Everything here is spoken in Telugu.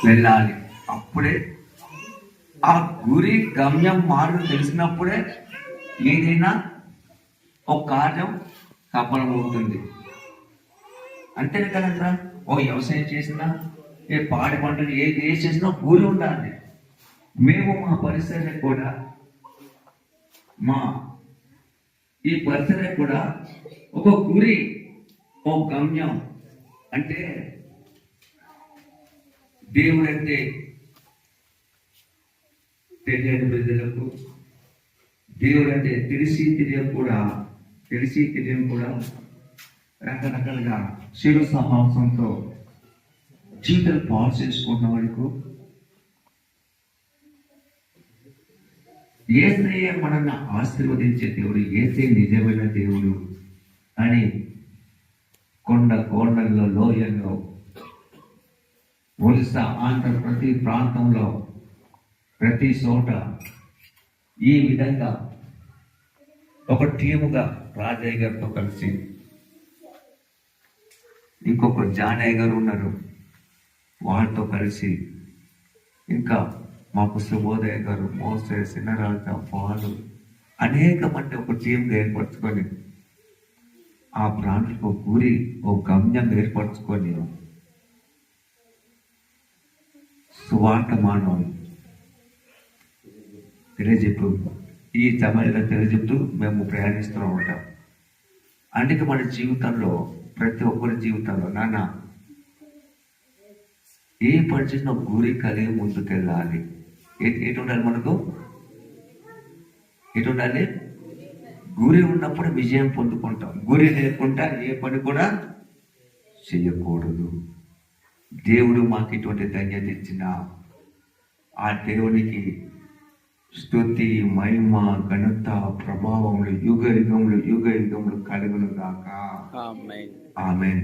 వెళ్ళాలి. అప్పుడే ఆ గురి గమ్యం మార్గం తెలిసినప్పుడే ఏదైనా ఒక కార్యం సఫలం అవుతుంది. అంతేనే కదరా, ఓ వ్యవసాయం చేసినా, ఏ పాడి పంటలు ఏది చేసినా గురి ఉండాలి. మేము మా పరిసర కూడా, మా ఈ పరిసర కూడా ఒక గురి, ఓ గమ్యం. అంటే దేవుడంటే తెలియని ప్రజలకు, దేవుడు అంటే తెలిసి తెలియని కూడా రకరకాలుగా శిరు సమాసంతో జీవితాలు పాలు చేసుకున్న వరకు ఏసయ్య మనల్ని ఆశీర్వదించే దేవుడు, ఏసయ్య నిజమైన దేవుడు అని కొండల్లో, లోయల్లో, ఒరిస్సా, ఆంధ్ర ప్రతి ప్రాంతంలో, ప్రతి చోట ఈ విధంగా ఒక టీముగా రాజయ్య గారితో కలిసి, ఇంకొక జానయ్య గారు ఉన్నారు, వాళ్ళతో కలిసి, ఇంకా మాకు శుభోదయ గారు, మోసే, సిన్నరాజ, పాలు, అనేక మంది ఒక టీంగా ఏర్పరచుకొని ఆ ప్రాణులకు ఒక గురి, ఒక గమ్యం ఏర్పరచుకొని సువార్త మానవం తెలియజెప్పు, ఈ సమయంలో తెలియజెప్తూ మేము ప్రయాణిస్తూ ఉంటాం. అందుకే మన జీవితంలో, ప్రతి ఒక్కరి జీవితంలో నాన్న ఏ పరిస్థితిలో గురి కలిగి ముందుకెళ్ళాలి. ఎటు ఉండాలి మనకు? ఎటు ఉండాలి? గురి ఉన్నప్పుడు విజయం పొందుకుంటాం. గురి లేకుండా ఏ పని కూడా చేయకూడదు. దేవుడు మాకు ఇటువంటి ధన్యత ఇచ్చిన ఆ దేవునికి స్తుతి, మహిమ, ఘనత, ప్రభావములు యుగ యుగములు కలుగును గాక. ఆమేన్.